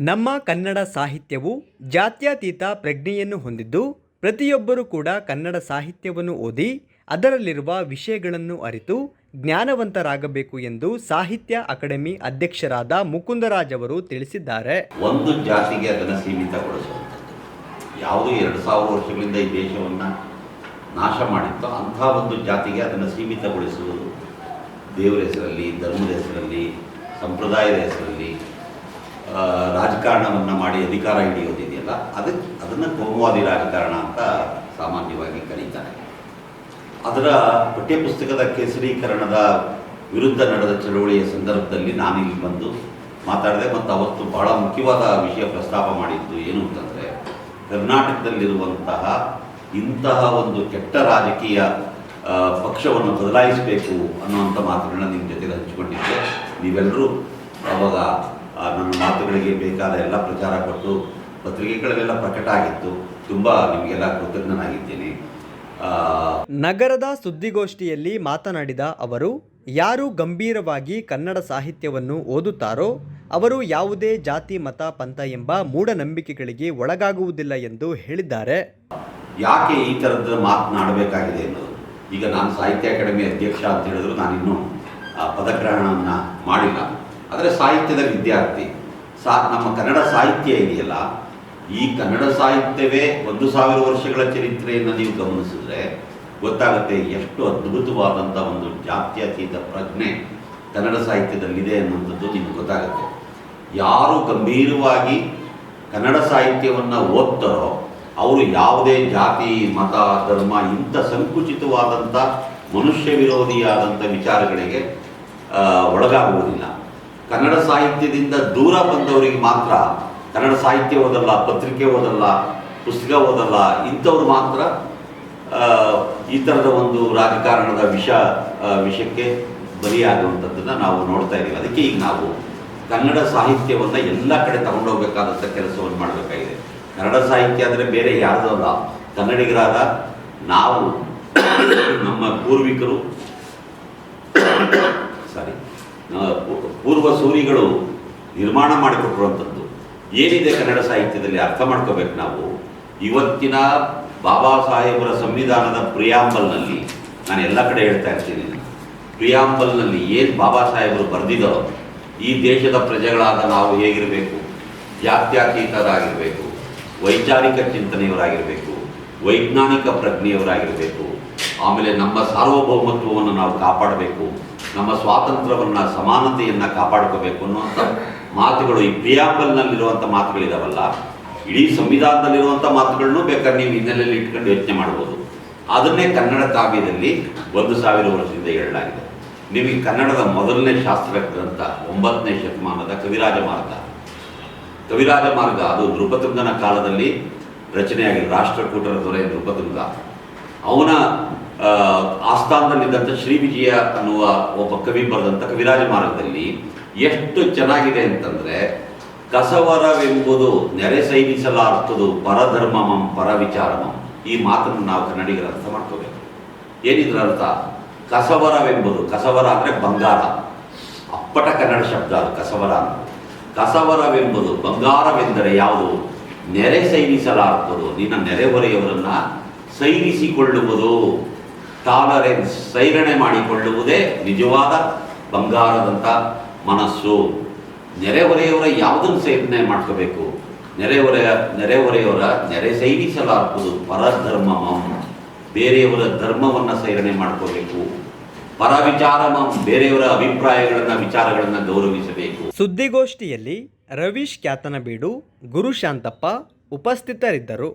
ನಮ್ಮ ಕನ್ನಡ ಸಾಹಿತ್ಯವು ಜಾತ್ಯತೀತ ಪ್ರಜ್ಞೆಯನ್ನು ಹೊಂದಿದ್ದು, ಪ್ರತಿಯೊಬ್ಬರೂ ಕೂಡ ಕನ್ನಡ ಸಾಹಿತ್ಯವನ್ನು ಓದಿ ಅದರಲ್ಲಿರುವ ವಿಷಯಗಳನ್ನು ಅರಿತು ಜ್ಞಾನವಂತರಾಗಬೇಕು ಎಂದು ಸಾಹಿತ್ಯ ಅಕಾಡೆಮಿ ಅಧ್ಯಕ್ಷರಾದ ಮುಕುಂದರಾಜ್ ಅವರು ತಿಳಿಸಿದ್ದಾರೆ. ಒಂದು ಜಾತಿಗೆ ಅದನ್ನು ಸೀಮಿತಗೊಳಿಸುವಂಥದ್ದು ಯಾವುದು 2000 ವರ್ಷಗಳಿಂದ ಈ ದೇಶವನ್ನು ನಾಶ ಮಾಡಿತ್ತೋ ಅಂಥ ಒಂದು ಜಾತಿಗೆ ಅದನ್ನು ಸೀಮಿತಗೊಳಿಸುವುದು ದೇವರ ಹೆಸರಲ್ಲಿ, ಧರ್ಮದ ಹೆಸರಲ್ಲಿ, ಸಂಪ್ರದಾಯದ ಹೆಸರಲ್ಲಿ ರಾಜಕಾರಣವನ್ನು ಮಾಡಿ ಅಧಿಕಾರ ಹಿಡಿಯೋದಿದೆಯಲ್ಲ, ಅದನ್ನು ಕೋಮುವಾದಿ ರಾಜಕಾರಣ ಅಂತ ಸಾಮಾನ್ಯವಾಗಿ ಕರೀತಾರೆ. ಅದರ ಪಠ್ಯಪುಸ್ತಕದ ಕೇಸರೀಕರಣದ ವಿರುದ್ಧ ನಡೆದ ಚಳವಳಿಯ ಸಂದರ್ಭದಲ್ಲಿ ನಾನಿಲ್ಲಿ ಬಂದು ಮಾತಾಡಿದೆ ಮತ್ತು ಅವತ್ತು ಬಹಳ ಮುಖ್ಯವಾದ ವಿಷಯ ಪ್ರಸ್ತಾಪ ಮಾಡಿದ್ದು ಏನು ಅಂತಂದರೆ, ಕರ್ನಾಟಕದಲ್ಲಿರುವಂತಹ ಇಂತಹ ಒಂದು ಕೆಟ್ಟ ರಾಜಕೀಯ ಪಕ್ಷವನ್ನು ಬದಲಾಯಿಸಬೇಕು ಅನ್ನುವಂಥ ಮಾತುಗಳನ್ನ ನಿಮ್ಮ ಜೊತೆಗೆ ಹಂಚಿಕೊಂಡಿದ್ದೆ. ನೀವೆಲ್ಲರೂ ಅವಾಗ ನನ್ನ ಮಾತುಗಳಿಗೆ ಬೇಕಾದ ಎಲ್ಲ ಪ್ರಚಾರ ಕೊಟ್ಟು ಪತ್ರಿಕೆಗಳಲ್ಲೆಲ್ಲ ಪ್ರಕಟ ಆಗಿತ್ತು. ತುಂಬ ನಿಮಗೆಲ್ಲ ಕೃತಜ್ಞನಾಗಿದ್ದೇನೆ. ನಗರದ ಸುದ್ದಿಗೋಷ್ಠಿಯಲ್ಲಿ ಮಾತನಾಡಿದ ಅವರು, ಯಾರು ಗಂಭೀರವಾಗಿ ಕನ್ನಡ ಸಾಹಿತ್ಯವನ್ನು ಓದುತ್ತಾರೋ ಅವರು ಯಾವುದೇ ಜಾತಿ, ಮತ, ಪಂಥ ಎಂಬ ಮೂಢನಂಬಿಕೆಗಳಿಗೆ ಒಳಗಾಗುವುದಿಲ್ಲ ಎಂದು ಹೇಳಿದ್ದಾರೆ. ಯಾಕೆ ಈ ಥರದ ಮಾತನಾಡಬೇಕಾಗಿದೆ ಅನ್ನೋದು, ಈಗ ನಾನು ಸಾಹಿತ್ಯ ಅಕಾಡೆಮಿ ಅಧ್ಯಕ್ಷ ಅಂತ ಹೇಳಿದ್ರು ನಾನಿನ್ನೂ ಪದಗ್ರಹಣವನ್ನು ಮಾಡಿಲ್ಲ. ಆದರೆ ಸಾಹಿತ್ಯದ ವಿದ್ಯಾರ್ಥಿ. ನಮ್ಮ ಕನ್ನಡ ಸಾಹಿತ್ಯ ಇದೆಯಲ್ಲ, ಈ ಕನ್ನಡ ಸಾಹಿತ್ಯವೇ 1000 ವರ್ಷಗಳ ಚರಿತ್ರೆಯನ್ನು ನೀವು ಗಮನಿಸಿದ್ರೆ ಗೊತ್ತಾಗುತ್ತೆ ಎಷ್ಟು ಅದ್ಭುತವಾದಂಥ ಒಂದು ಜಾತ್ಯತೀತ ಪ್ರಜ್ಞೆ ಕನ್ನಡ ಸಾಹಿತ್ಯದಲ್ಲಿದೆ ಅನ್ನುವಂಥದ್ದು ನಿಮ್ಗೆ ಗೊತ್ತಾಗುತ್ತೆ. ಯಾರು ಗಂಭೀರವಾಗಿ ಕನ್ನಡ ಸಾಹಿತ್ಯವನ್ನು ಓದ್ತಾರೋ ಅವರು ಯಾವುದೇ ಜಾತಿ, ಮತ, ಧರ್ಮ ಇಂಥ ಸಂಕುಚಿತವಾದಂಥ ಮನುಷ್ಯ ವಿರೋಧಿಯಾದಂಥ ವಿಚಾರಗಳಿಗೆ ಒಳಗಾಗುವುದಿಲ್ಲ. ಕನ್ನಡ ಸಾಹಿತ್ಯದಿಂದ ದೂರ ಬಂದವರಿಗೆ ಮಾತ್ರ ಕನ್ನಡ ಸಾಹಿತ್ಯ ಓದಲ್ಲ, ಪತ್ರಿಕೆ ಓದಲ್ಲ, ಪುಸ್ತಕ ಓದಲ್ಲ, ಇಂಥವ್ರು ಮಾತ್ರ ಈ ಥರದ ಒಂದು ರಾಜಕಾರಣದ ವಿಷಯಕ್ಕೆ ಬಲಿಯಾಗುವಂಥದ್ದನ್ನು ನಾವು ನೋಡ್ತಾ ಇದ್ದೀವಿ. ಅದಕ್ಕೆ ಈಗ ನಾವು ಕನ್ನಡ ಸಾಹಿತ್ಯವನ್ನು ಎಲ್ಲ ಕಡೆ ತಗೊಂಡೋಗ್ಬೇಕಾದಂಥ ಕೆಲಸವನ್ನು ಮಾಡಬೇಕಾಗಿದೆ. ಕನ್ನಡ ಸಾಹಿತ್ಯ ಅಂದರೆ ಬೇರೆ ಯಾರ್ದೂ ಅಲ್ಲ, ಕನ್ನಡಿಗರಾದ ನಾವು, ನಮ್ಮ ಪೂರ್ವಿಕರು, ಪೂರ್ವ ಸೂರಿಗಳು ನಿರ್ಮಾಣ ಮಾಡಿಕೊಟ್ಟಿರುವಂಥದ್ದು ಏನಿದೆ ಕನ್ನಡ ಸಾಹಿತ್ಯದಲ್ಲಿ ಅರ್ಥ ಮಾಡ್ಕೋಬೇಕು ನಾವು. ಇವತ್ತಿನ ಬಾಬಾ ಸಾಹೇಬರ ಸಂವಿಧಾನದ ಪ್ರಿಯಾಂಬಲ್ನಲ್ಲಿ, ನಾನು ಎಲ್ಲ ಕಡೆ ಹೇಳ್ತಾ ಇರ್ತೀನಿ, ಪ್ರಿಯಾಂಬಲ್ನಲ್ಲಿ ಏನು ಬಾಬಾ ಸಾಹೇಬರು ಬರೆದಿದ್ದಾರೋ, ಈ ದೇಶದ ಪ್ರಜೆಗಳಾದ ನಾವು ಹೇಗಿರಬೇಕು, ಜಾತ್ಯತೀತರಾಗಿರಬೇಕು, ವೈಚಾರಿಕ ಚಿಂತನೆಯವರಾಗಿರಬೇಕು, ವೈಜ್ಞಾನಿಕ ಪ್ರಜ್ಞೆಯವರಾಗಿರಬೇಕು, ಆಮೇಲೆ ನಮ್ಮ ಸಾರ್ವಭೌಮತ್ವವನ್ನು ನಾವು ಕಾಪಾಡಬೇಕು, ನಮ್ಮ ಸ್ವಾತಂತ್ರ್ಯವನ್ನು, ಸಮಾನತೆಯನ್ನು ಕಾಪಾಡ್ಕೋಬೇಕು ಅನ್ನುವಂಥ ಮಾತುಗಳು ಈ ಪ್ರಿಯಾಂಬಲ್ನಲ್ಲಿರುವಂಥ ಮಾತುಗಳಿದಾವಲ್ಲ, ಇಡೀ ಸಂವಿಧಾನದಲ್ಲಿರುವಂಥ ಮಾತುಗಳನ್ನು ಬೇಕಾದ್ರೆ ನೀವು ಹಿನ್ನೆಲೆಯಲ್ಲಿ ಇಟ್ಕೊಂಡು ಯೋಚನೆ ಮಾಡ್ಬೋದು. ಅದನ್ನೇ ಕನ್ನಡ ಕಾವ್ಯದಲ್ಲಿ 1000 ವರ್ಷದಿಂದ ಹೇಳಲಾಗಿದೆ. ನಿಮಗೆ ಕನ್ನಡದ ಮೊದಲನೇ ಶಾಸ್ತ್ರ ಗ್ರಂಥ 9ನೇ ಶತಮಾನದ ಕವಿರಾಜ ಮಾರ್ಗ, ಅದು ನೃಪತುಂಗನ ಕಾಲದಲ್ಲಿ ರಚನೆಯಾಗಿದೆ. ರಾಷ್ಟ್ರಕೂಟರ ದೊರೆ ನೃಪತುಂಗ, ಅವನ ಆಸ್ಥಾನದಲ್ಲಿದ್ದಂಥ ಶ್ರೀ ವಿಜಯ ಅನ್ನುವ ಒಬ್ಬ ಕವಿ ಬರೆದಂಥ ಕವಿರಾಜ ಮಾರ್ಗದಲ್ಲಿ ಎಷ್ಟು ಚೆನ್ನಾಗಿದೆ ಅಂತಂದರೆ, ಕಸವರವೆಂಬುದು ನೆರೆ ಸೈನಿಸಲಾರ್ತದು ಪರಧರ್ಮಮಂ ಪರವಿಚಾರಮಂ. ಈ ಮಾತನ್ನು ನಾವು ಕನ್ನಡಿಗರ ಅರ್ಥ ಮಾಡ್ಕೋಬೇಕು. ಏನಿದ್ರ ಅರ್ಥ? ಕಸವರವೆಂಬುದು, ಕಸವರ ಅಂದರೆ ಬಂಗಾರ, ಅಪ್ಪಟ ಕನ್ನಡ ಶಬ್ದ ಅದು ಕಸವರ. ಕಸವರವೆಂಬುದು, ಬಂಗಾರವೆಂದರೆ ಯಾವುದು? ನೆರೆ ಸೈನಿಸಲಾರ್ತದು, ನಿನ್ನ ನೆರೆಹೊರೆಯವರನ್ನು ಸೈರಿಸಿಕೊಳ್ಳುವುದು, ಟಾಲರೆನ್ಸ್, ಸೈರಣೆ ಮಾಡಿಕೊಳ್ಳುವುದೇ ನಿಜವಾದ ಬಂಗಾರದಂಥ ಮನಸ್ಸು. ನೆರೆಹೊರೆಯವರ ಯಾವುದನ್ನು ಸೈರಣೆ ಮಾಡ್ಕೋಬೇಕು? ನೆರೆಹೊರೆಯವರ ನೆರೆ ಸೈರಿಸಲಾರ್ಪದು ಪರಧರ್ಮಮಂ, ಬೇರೆಯವರ ಧರ್ಮವನ್ನು ಸೈರಣೆ ಮಾಡ್ಕೋಬೇಕು. ಪರವಿಚಾರಮಂ, ಬೇರೆಯವರ ಅಭಿಪ್ರಾಯಗಳನ್ನು, ವಿಚಾರಗಳನ್ನು ಗೌರವಿಸಬೇಕು. ಸುದ್ದಿಗೋಷ್ಠಿಯಲ್ಲಿ ರವೀಶ್ ಕ್ಯಾತನಬೀಡು, ಗುರು ಶಾಂತಪ್ಪ ಉಪಸ್ಥಿತರಿದ್ದರು.